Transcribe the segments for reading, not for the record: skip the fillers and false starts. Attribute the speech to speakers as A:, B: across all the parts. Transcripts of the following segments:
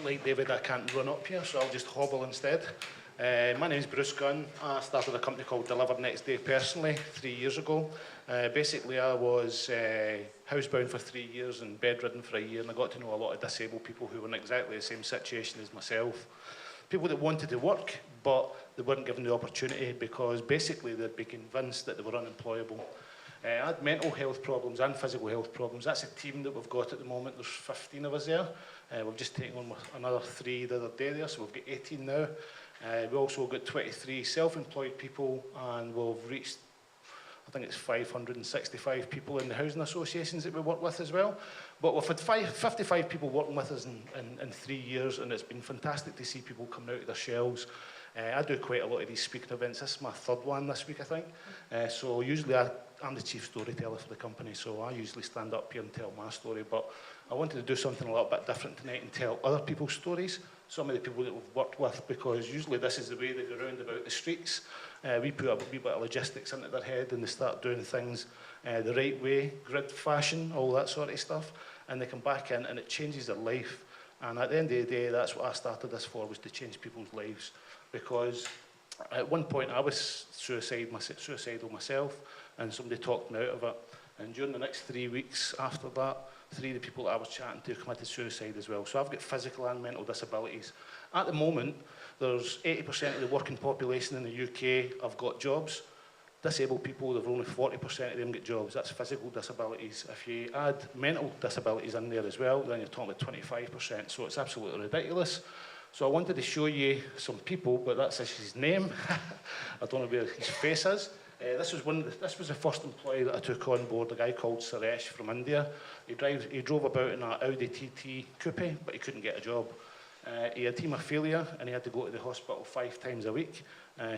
A: like David, I can't run up here, so I'll just hobble instead. My name's Bruce Gunn. I started a company called Deliver Next Day personally 3 years ago. Basically, I was housebound for 3 years and bedridden for a year, and I got to know a lot of disabled people who were in exactly the same situation as myself. People that wanted to work, but they weren't given the opportunity because basically they'd be convinced that they were unemployable. I had mental health problems and physical health problems. That's a team that we've got at the moment. There's 15 of us there. We've just taken on another 3 the other day there, so we've got 18 now. We've also got 23 self-employed people, and we've reached, I think it's 565 people in the housing associations that we work with as well. But we've had 55 people working with us in 3 years, and it's been fantastic to see people coming out of their shells. I do quite a lot of these speaking events. This is my 3rd one this week, I think. So usually I'm the chief storyteller for the company, so I usually stand up here and tell my story, but I wanted to do something a little bit different tonight and tell other people's stories, some of the people that we've worked with, because usually this is the way they go round about the streets. We put a wee bit of logistics into their head and they start doing things the right way, grid fashion, all that sort of stuff, and they come back in and it changes their life. And at the end of the day, that's what I started this for, was to change people's lives. Because at one point I was suicidal myself, and somebody talked me out of it. And during the next 3 weeks after that, 3 of the people that I was chatting to committed suicide as well. So I've got physical and mental disabilities. At the moment, there's 80% of the working population in the UK have got jobs. Disabled people, there's only 40% of them get jobs. That's physical disabilities. If you add mental disabilities in there as well, then you're talking about 25%. So it's absolutely ridiculous. So I wanted to show you some people, but that's his name. I don't know where his face is. This was the first employee that I took on board, a guy called Suresh from India. He drove about in an Audi TT coupe, but he couldn't get a job. He had haemophilia, and he had to go to the hospital 5 times a week.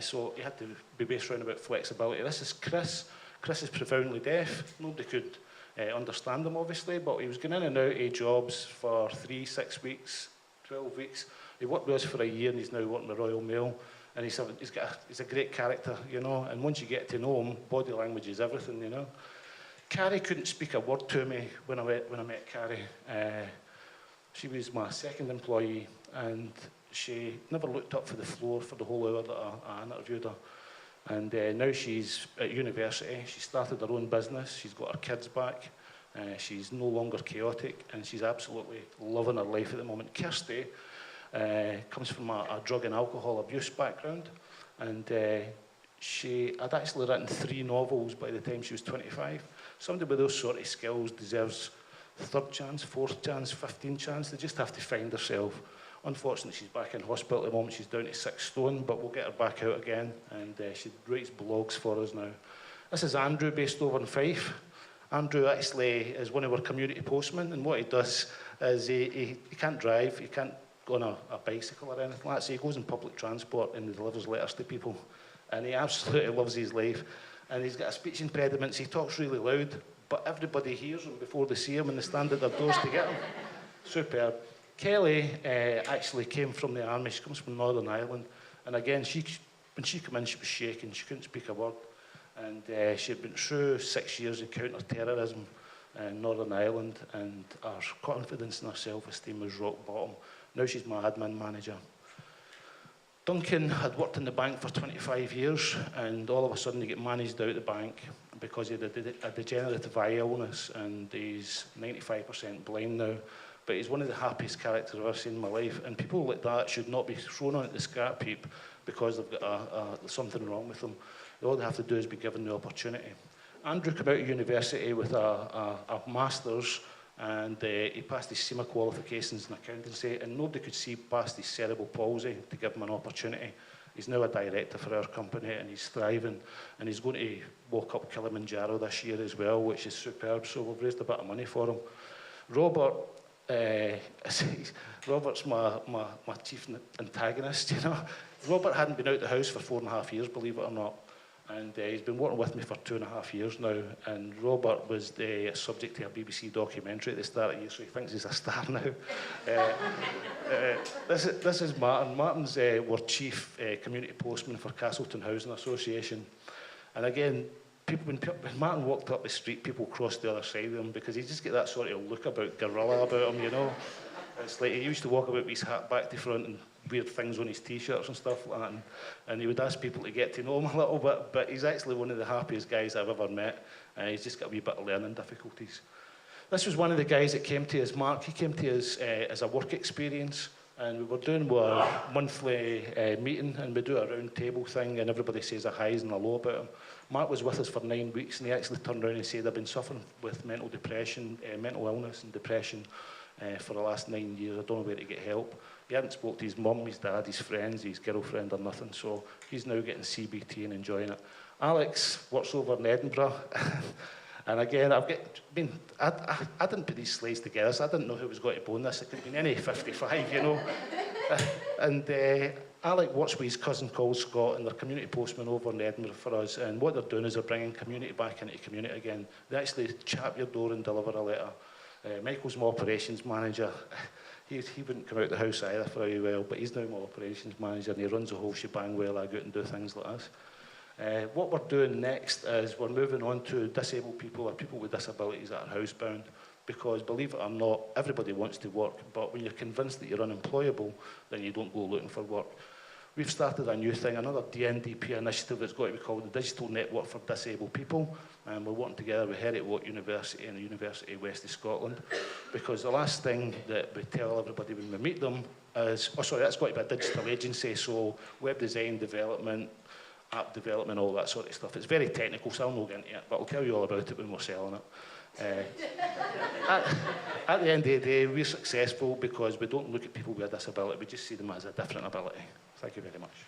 A: So he had to be based around about flexibility. This is Chris. Chris is profoundly deaf. Nobody could understand him, obviously, but he was going in and out of jobs for 3, 6 weeks, 12 weeks. He worked with us for a year, and he's now working with Royal Mail. And he's a great character, you know, and once you get to know him, body language is everything, you know. Carrie couldn't speak a word to me when I met Carrie. She was my 2nd employee, and she never looked up for the floor for the whole hour that I interviewed her. And now she's at university. She started her own business. She's got her kids back. She's no longer chaotic, and she's absolutely loving her life at the moment. Kirsty comes from a drug and alcohol abuse background, and she had actually written 3 novels by the time she was 25. Somebody with those sort of skills deserves 3rd chance, 4th chance, 15th chance. They just have to find herself. Unfortunately, she's back in hospital at the moment. She's down to 6 stone, but we'll get her back out again, and she writes blogs for us now. This is Andrew, based over in Fife. Andrew actually is one of our community postmen, and what he does is he can't drive, he can't go on a bicycle or anything like that, so he goes in public transport and he delivers letters to people, and he absolutely loves his life. And he's got a speech impediment, so he talks really loud, but everybody hears him before they see him and they stand at their doors to get him. Superb. Kelly actually came from the army. She comes from Northern Ireland, and again, when she came in, she was shaking. She couldn't speak a word, and she had been through 6 years of counter-terrorism in Northern Ireland, and her confidence in her self-esteem was rock bottom. Now she's my admin manager. Duncan had worked in the bank for 25 years, and all of a sudden he got managed out of the bank because he had a degenerative eye illness, and he's 95% blind now. But he's one of the happiest characters I've ever seen in my life, and people like that should not be thrown on at the scrap heap because they've got something wrong with them. All they have to do is be given the opportunity. Andrew came out of university with a master's, and he passed his SEMA qualifications in accountancy, and nobody could see past his cerebral palsy to give him an opportunity. He's now a director for our company, and he's thriving, and he's going to walk up Kilimanjaro this year as well, which is superb, so we've raised a bit of money for him. Robert, Robert's my chief antagonist, you know. Robert hadn't been out of the house for 4.5 years, believe it or not. And he's been working with me for 2.5 years now. And Robert was the subject to a BBC documentary at the start of the year, so he thinks he's a star now. This is Martin. Martin's our chief community postman for Castleton Housing Association. And again, when Martin walked up the street, people crossed the other side of him because he just get that sort of look about, gorilla about him, you know. It's like he used to walk about with his hat back to front and weird things on his t-shirts and stuff like that, and he would ask people to get to know him a little bit, but he's actually one of the happiest guys I've ever met. He's just got a wee bit of learning difficulties. This was one of the guys that came to us, Mark. He came to us as a work experience, and we were doing our monthly meeting, and we do a round table thing, and everybody says a highs and a low about him. Mark was with us for 9 weeks, and he actually turned around and said, I've been suffering with mental depression, mental illness and depression for the last 9 years. I don't know where to get help. He hadn't spoke to his mum, his dad, his friends, his girlfriend or nothing, so he's now getting CBT and enjoying it. Alex works over in Edinburgh. And again, I didn't put these slides together, so I didn't know who was going to bone this. It could have been any 55, you know. And Alec works with his cousin called Scott, and they're community postmen over in Edinburgh for us. And what they're doing is they're bringing community back into community again. They actually tap your door and deliver a letter. Michael's my operations manager. He wouldn't come out the house either very well, but he's now my operations manager, and he runs the whole shebang while I go out and do things like this. What we're doing next is we're moving on to disabled people or people with disabilities that are housebound, because believe it or not, everybody wants to work, but when you're convinced that you're unemployable, then you don't go looking for work. We've started a new thing, another DNDP initiative that's got to be called the Digital Network for Disabled People, and we're working together with Heriot-Watt University and the University of West of Scotland, because the last thing that we tell everybody when we meet them is, oh sorry, that's got to be a digital agency, so web design, development, app development, all that sort of stuff. It's very technical, so I'll not get into it, but I'll tell you all about it when we're selling it. At the end of the day, we're successful because we don't look at people with a disability, we just see them as a different ability. Thank you very much.